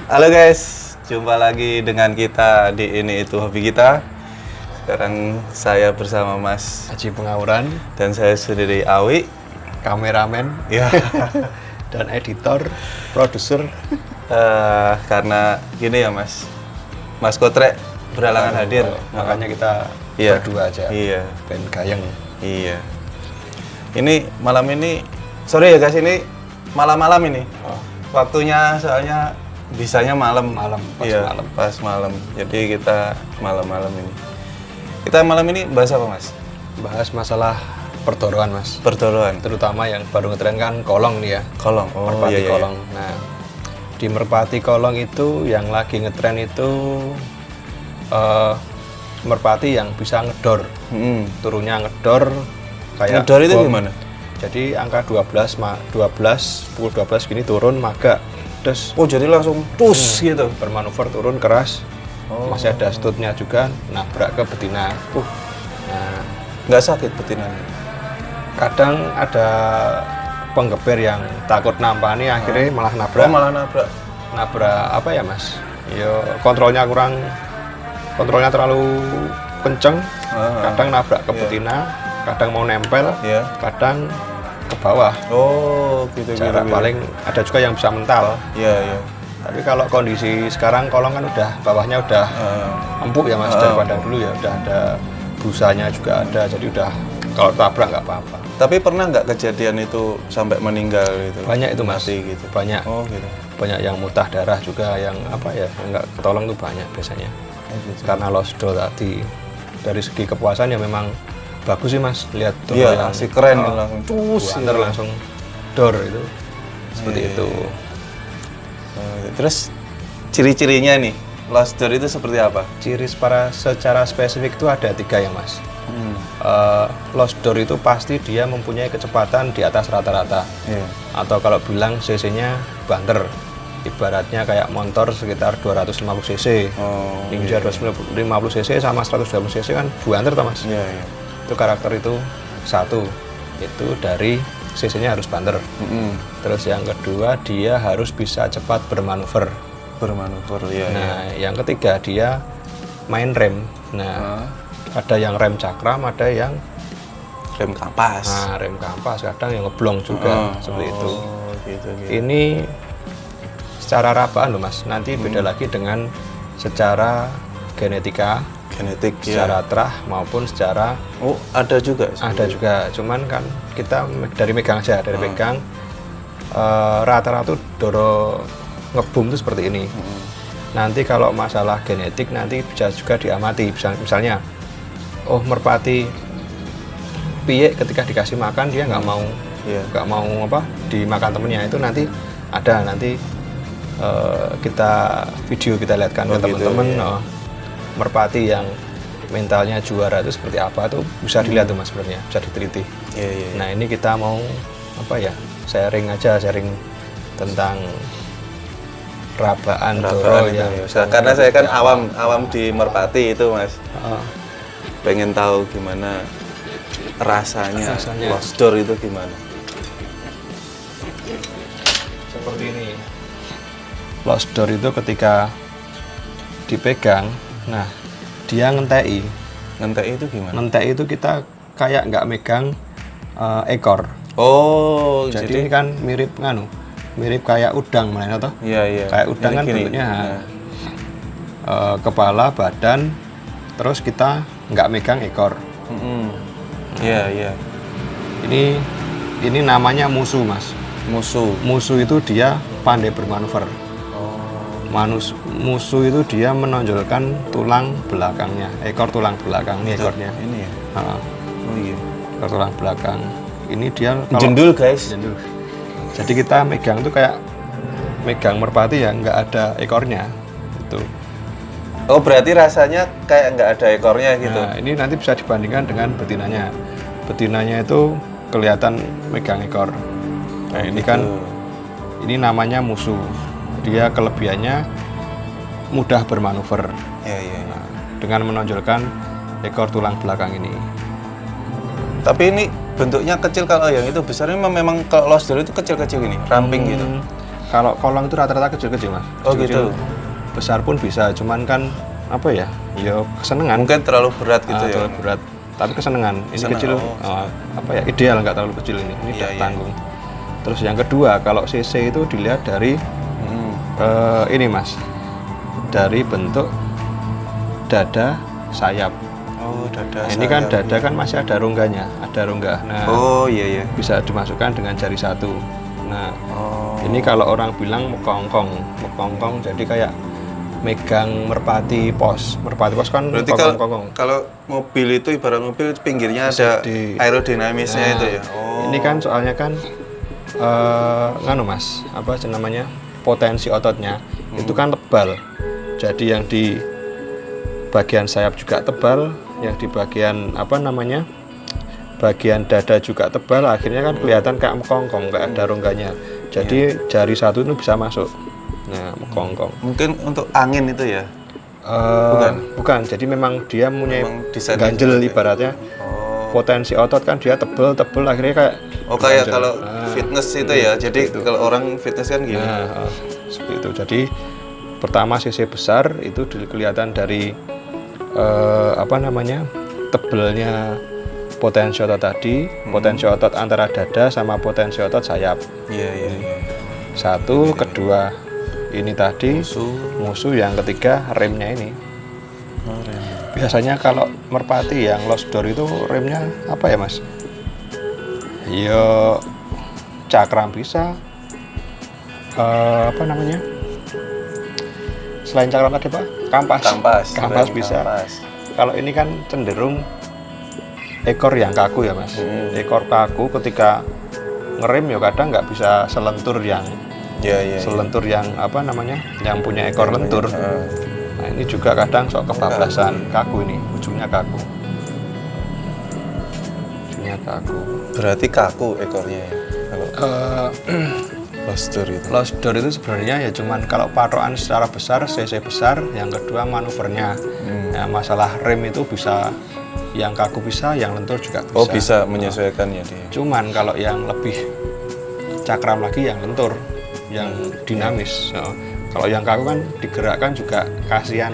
Halo guys, jumpa lagi dengan kita di Ini Itu Hobi Kita. Sekarang saya bersama Mas Haji Pengauran dan saya sendiri Awi, kameramen ya. dan editor, produser. Karena gini ya Mas Kotrek berhalangan hadir, Makanya kita Iya. berdua aja. Iya, Ben Gayeng. iya. Ini malam ini, sorry ya guys, ini malam-malam ini. Oh, Waktunya soalnya bisanya malam. Malam, pas Iya, malam. pas malam. Jadi kita malam-malam ini. Kita malam ini bahas apa Mas? bahas masalah pertoroan, Mas. Pertoroan. Terutama yang baru ngetren kan kolong nih ya. Kolong. Oh Merpati iya, iya. kolong. Nah, di Merpati kolong itu yang lagi ngetren itu merpati yang bisa ngedor. Turunnya ngedor kayak Ngedor itu bom. gimana? Jadi angka 12 pukul 12 gini turun maga. Terus Oh jadi langsung tus gitu. bermanuver turun keras. Oh. Masih ada stutnya juga nabrak ke betina. Nah, Nggak sakit betinanya? kadang ada penggeber yang takut nampani akhirnya malah Oh nabrak. malah nabrak. Nabrak apa ya, Mas? Yo kontrolnya terlalu kenceng. Kadang nabrak ke Iya. betina, kadang mau nempel, Iya. kadang ke bawah. Oh gitu. Jarak paling ada juga yang bisa mental. Iya iya. Tapi kalau kondisi sekarang kolong kan udah bawahnya udah empuk ya Mas, daripada dulu ya udah ada busanya juga ada, jadi udah kalau tabrak nggak apa-apa. Tapi pernah nggak kejadian itu sampai meninggal gitu? Banyak itu Mas, Mati gitu. banyak Oh gitu. banyak yang muntah darah juga, yang apa ya nggak ketolong tuh banyak biasanya. Oh, gitu. Karena lost door tadi. Dari segi kepuasan ya memang bagus sih Mas, lihat tuh Iya yang asik keren langsung cus. buanter langsung door itu seperti Iya, itu. Terus ciri-cirinya nih, lost door itu seperti apa? Ciri secara spesifik itu ada 3 ya Mas. Lost door itu pasti dia mempunyai kecepatan di atas rata-rata. Iya. Atau kalau bilang cc-nya banter, ibaratnya kayak motor sekitar 250 cc. Oh. Ninja 250 cc sama 120 cc kan banter toh Mas. Iya iya. Itu karakter itu satu, itu dari cc-nya harus banter. Terus yang kedua dia harus bisa cepat bermanuver. Bermanuver ya. Nah, yang ketiga dia main rem. Nah, ada yang rem cakram, ada yang Rem kampas. rem kampas, kadang yang ngeblong juga seperti itu. Oh gitu. Ini secara rabaan loh Mas. Nanti beda lagi dengan secara genetika, Genetik secara ya. terah maupun secara Oh ada juga. ada juga. Cuman kan kita dari megang aja, dari megang rata-rata doro ngebum itu seperti ini. Nanti kalau masalah genetik nanti bisa juga diamati. Misalnya, oh merpati piye ketika dikasih makan dia nggak mau Iya. nggak mau apa dimakan temennya, itu nanti ada nanti kita video kita lihatkan Oh, ke gitu, teman-teman. iya. Merpati yang mentalnya juara itu seperti apa tuh bisa dilihat tuh Mas, sebenarnya bisa diteliti. Iya iya. Nah ini kita mau apa ya, sharing tentang rabaan doro itu yang ya. Karena saya kan awam di Merpati itu Mas. Ah, Pengen tahu gimana rasanya. Rasanya. Lost door itu gimana? seperti ini. Lost door itu ketika dipegang, nah dia ngentei. Ngentek itu gimana? Ngentei itu kita kayak nggak megang ekor. Oh Jadi ini kan mirip kayak udang mana toh? Iya iya. Kayak udang Ini kan gini. bentuknya Nah. kepala, badan, terus kita nggak megang ekor. Iya iya. Ini namanya musuh Mas. Musuh. Musuh itu dia pandai bermanuver. Musuh itu dia menonjolkan tulang belakangnya, ekor tulang belakang ini ekornya. Ini ya. Ah, Oh iya. ekor tulang belakang. Ini dia kalau Jendul guys. jendul. Jadi kita megang tuh kayak megang merpati ya, nggak ada ekornya. Itu. Oh berarti rasanya kayak nggak ada ekornya gitu. Nah, ini nanti bisa dibandingkan dengan betinanya. Betinanya itu kelihatan megang ekor. Nah, ini kan ini namanya musuh. Dia kelebihannya mudah bermanuver. Iya iya. Nah, dengan menonjolkan ekor tulang belakang ini. Tapi ini bentuknya kecil, kalau yang itu besarnya memang kalau lost door itu kecil-kecil gini, ramping gitu. Kalau kolong itu rata-rata kecil-kecil mas. Oh Kecil-kecil. gitu. Besar pun bisa, cuman kan apa ya? Ya kesenengan. Mungkin terlalu berat gitu ya. Terlalu berat. Tapi kesenengan. Ini Keseneng, kecil, oh. apa ya? Ideal nggak terlalu kecil ini. Ini Iya, udah iya. tanggung. Terus yang kedua, kalau CC itu dilihat dari ini mas, dari bentuk dada sayap. Oh, dada. Nah, ini kan sayap. dada kan masih ada rongganya, ada rongga. Nah, Oh iya iya. bisa dimasukkan dengan jari satu. Nah, Oh. ini kalau orang bilang mekongkong, jadi kayak megang merpati pos. Merpati pos kan Berarti kongkong. kalau mobil itu ibarat mobil pinggirnya ada Di- aerodinamisnya Nah, itu ya. Oh. Ini kan soalnya kan nganu mas, apa namanya, potensi ototnya itu kan tebal. Jadi yang di bagian sayap juga tebal, yang di bagian apa namanya, bagian dada juga tebal. Akhirnya kan kelihatan kayak mekongkong, kayak ada rongganya. Jadi jari satu itu bisa masuk. Nah, mekongkong. Mungkin untuk angin itu ya. Bukan. Jadi memang dia punya Memang desain ganjel gitu ya? ibaratnya. Oh. Potensi otot kan dia tebel akhirnya kayak Oh kayak ganjel. kalau fitness itu ya. Jadi kalau orang fitness kan gini. Nah, seperti itu. Jadi pertama CC besar itu kelihatan dari apa namanya, tebelnya potensi otot tadi, potensi otot antara dada sama potensi otot sayap. Iya iya iya. Satu, kedua ini tadi musuh, yang ketiga remnya ini. Oh, rem. Biasanya kalau merpati yang lost door itu remnya apa ya mas? Ya cakram bisa, apa namanya? Selain cakram tadi pak, kampas Rem bisa. kampas. Kalau ini kan cenderung ekor yang kaku ya mas. Ekor kaku ketika ngerem ya kadang nggak bisa selentur yang Iya iya. selentur yang apa namanya, yang punya ekor lentur. Heeh. Nah ini juga kadang sok kebablasan, kaku ini, ujungnya kaku. Ujungnya kaku. Berarti kaku ekornya ya. Kalau postur itu. Lost door itu sebenarnya ya cuman kalau patokan secara besar, CC besar, yang kedua manuvernya. Nah, masalah rem itu bisa yang kaku bisa, yang lentur juga bisa. Oh bisa menyesuaikan ya dia. Cuman kalau yang lebih cakram lagi yang lentur, yang dinamis. Nah, kalau yang kaku kan digerakkan juga kasihan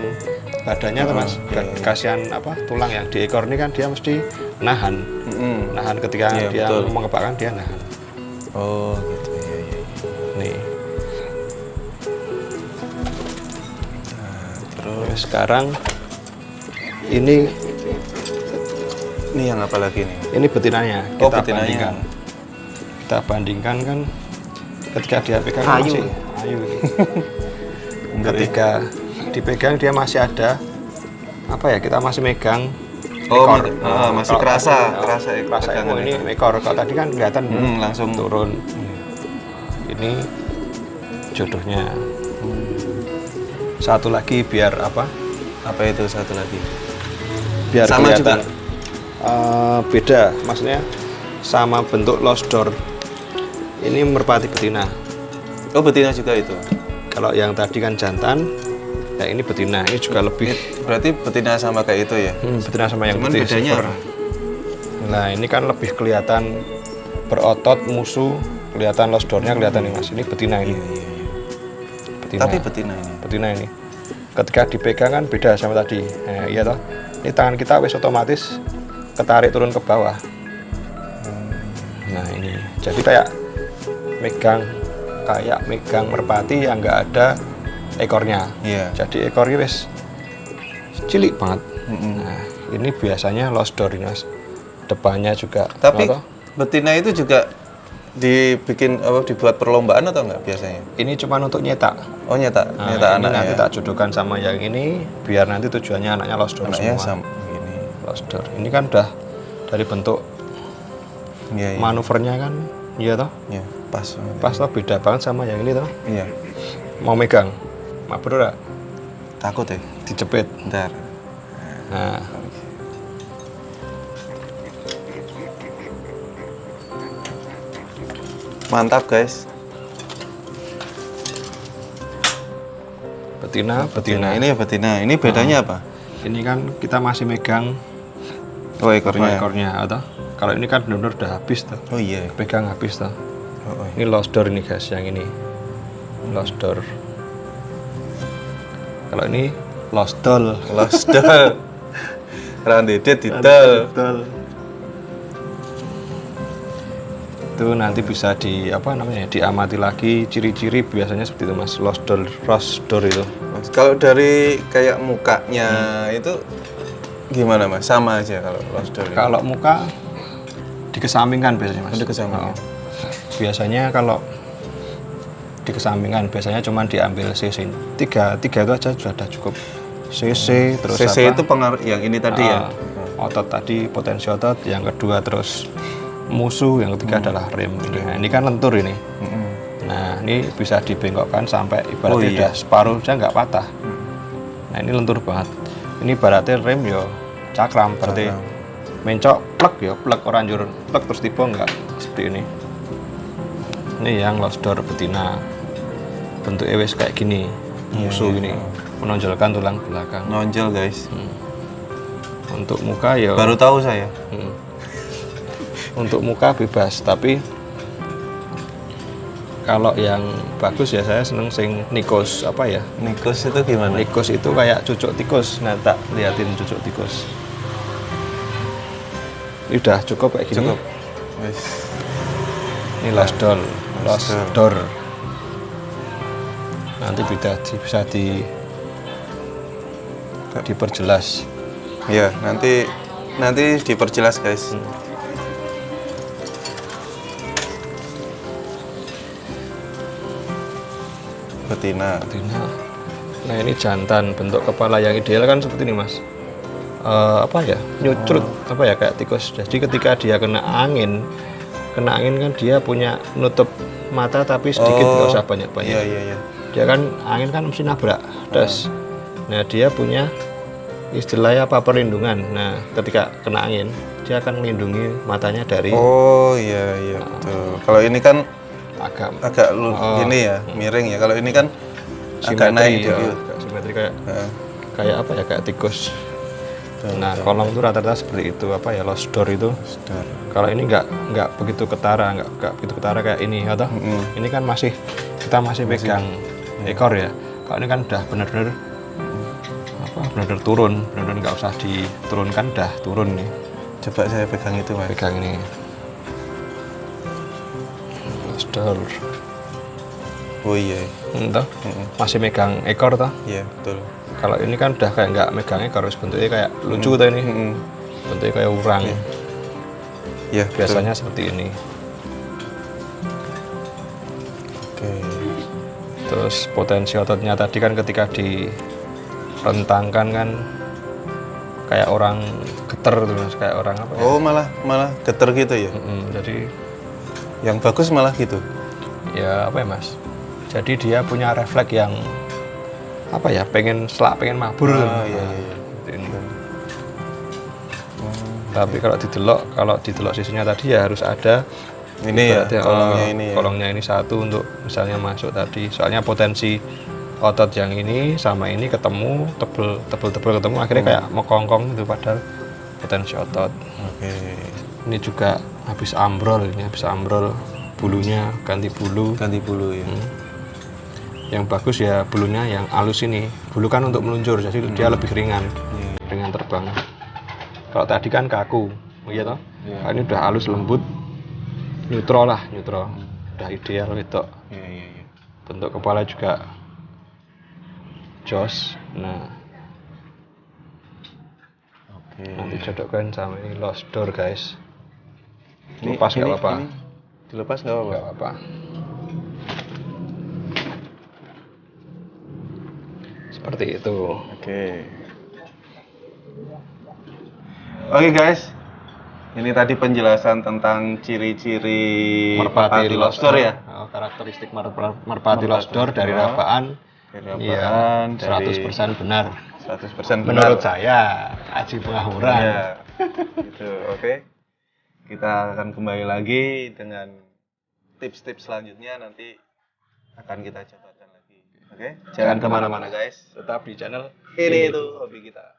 badannya tuh mas. Kasihan apa, tulang yang di ekor ini kan dia mesti nahan. Nahan ketika Iya, dia betul. mengebakkan, dia nahan. Oh gitu ya ya. Nih. Terus Sekarang ini ini yang apa lagi nih? ini betinanya. Oh, Kita betinanya. bandingkan. Kita bandingkan kan ketika dia pegang Ayu. masih ayu ini. Ketika dipegang dia masih ada apa ya, kita masih megang Oh, ekor. masih Kalau kerasa kerasa pegangan ini ekor. Kalau tadi kan kelihatan langsung turun. Ini jodohnya. Satu lagi biar apa? Apa itu satu lagi? Biar Sama kelihatan. juga? Beda, maksudnya sama bentuk lost door. Ini merpati betina. Oh betina juga itu. Kalau yang tadi kan jantan, ya ini betina. Ini juga lebih Berarti betina sama kayak itu ya? betina sama yang Cuman putih. bedanya silver. apa? Nah ini kan lebih kelihatan berotot musuh, kelihatan lost door-nya kelihatan nih mas. Ini betina ini. Betina. Tapi betina ini. Betina ini. Ketika dipegang kan beda sama tadi. Nah, iya toh. Ini tangan kita wis otomatis ketarik turun ke bawah. Nah ini. Jadi kayak megang merpati yang nggak ada ekornya. Iya. Jadi ekornya wis cilik banget. Nah ini biasanya lost door ini mas. Depannya juga. Tapi apa toh? betina itu juga dibuat perlombaan atau enggak biasanya? Ini cuma untuk nyetak. Oh nyetak, Nah, nyetak ini anak nanti ya. tak jodohkan sama yang ini biar nanti tujuannya anaknya lost door Anaknya semua. sama ini. Lost door. Ini kan udah dari bentuk Iya, iya. manuvernya kan, iya toh. Iya, pas. Pas toh beda banget sama yang ini toh. Iya. Mau megang, mabar ora? Takut ya? Dijepit. Bentar. Nah, Mantap guys. betina. Ini ya betina. Ini bedanya apa? Ini kan kita masih megang Oh ekornya. ekornya, atau kalau ini kan benar-benar udah habis toh. Oh iya. Pegang habis toh. Oh, oh. Ini lost door ini guys, yang ini. lost door. Kalau ini lost doll. Lost doll. Randedet didol. Itu nanti bisa diamati lagi ciri-ciri biasanya seperti itu Mas, lost door itu. Kalau dari kayak mukanya itu gimana Mas? Sama aja kalau lost door. Kalau muka dikesampingkan biasanya Mas. Dikesampingkan. Biasanya kalau dikesampingkan biasanya cuma diambil CC. Tiga itu aja sudah cukup. CC terus CC itu pengaruh yang ini tadi ya. Otot tadi, potensi otot, yang kedua terus musuh, yang ketiga adalah rem. Nah, ini kan lentur ini. Nah, ini bisa dibengkokkan sampai ibaratnya udah separuh aja nggak patah. Nah, ini lentur banget. Ini ibaratnya rem yo cakram, berarti mencok plek ya, plek orang jurun, plek terus tiba nggak seperti ini. Ini yang lost door betina. Bentuk wis kayak gini, musuh gini, menonjolkan tulang belakang. Nonjol guys. Untuk muka ya. Baru tahu saya. Untuk muka bebas, tapi kalau yang bagus ya saya seneng sing Nikos apa ya? Nikos itu gimana? Nikos itu kayak cucuk tikus. Nah, tak liatin cucuk tikus. Ini udah cukup kayak gini. Cukup. Wes. Ini lost door. Nanti bisa diperjelas. Iya, nanti diperjelas guys. Betina. Nah, ini jantan, bentuk kepala yang ideal kan seperti ini Mas. Nyucrut kayak tikus. Jadi ketika dia kena angin kan dia punya nutup mata tapi sedikit, nggak usah banyak-banyak. Iya. Dia kan angin kan mesti nabrak, das. Nah, dia punya istilahnya perlindungan. Nah, ketika kena angin dia akan melindungi matanya dari. Oh iya betul. Kalau ini kan agak gini ya, miring ya. Kalau ini kan agak naik ya, dikit. simetri kayak tikus. Nah, kolong itu rata-rata seperti itu, lost door itu. Kalau ini nggak begitu ketara, nggak begitu ketara kayak ini, atau ini kan kita masih pegang ekor ya. Kalau ini kan udah benar-benar turun, benar-benar nggak usah diturunkan, udah turun nih. Coba saya pegang itu Mas. Pegang ini. Lost door. Oh iya. Entah. Masih megang ekor toh? Iya betul. Kalau ini kan udah kayak nggak megang ekor, bentuknya kayak lucu tuh ini. Bentuknya kayak urang. Iya. Biasanya seperti ini. Oke. Terus potensi ototnya tadi kan ketika direntangkan kan kayak orang geter terus, kayak orang apa ya? Oh malah geter gitu ya? Jadi yang bagus malah gitu? Ya Mas? Jadi dia punya refleks yang pengen mabur. Iya. Ini. Tapi kalau didelok sisinya tadi ya harus ada ini ya, kolongnya ini satu untuk misalnya masuk tadi. Soalnya potensi otot yang ini sama ini ketemu, tebel ketemu, akhirnya kayak mekongkong gitu padahal potensi otot. Oke. Ini juga habis ambrol, bulunya ganti bulu ya. Yang bagus ya bulunya yang halus ini. Bulu kan untuk meluncur, jadi dia lebih ringan terbang. Kalau tadi kan kaku, iya toh? Kalau ini udah halus lembut, neutral. Udah ideal gitu. Iya. Bentuk kepala juga jos. Nah, oke. Nanti cocokkan sama ini lost door guys. Dilepas nggak apa-apa? Dilepas nggak apa-apa. Seperti itu. Oke guys, ini tadi penjelasan tentang ciri-ciri merpati lost door ya. Karakteristik merpati lost door dari rabaan. Iya, 100% benar. 100% benar. Menurut saya, aji pengahuran. Iya. Gitu, oke. Kita akan kembali lagi dengan tips-tips selanjutnya, nanti akan kita cobakan lagi. Oke? Jangan kemana-mana guys. Tetap di channel Ini itu hobi kita.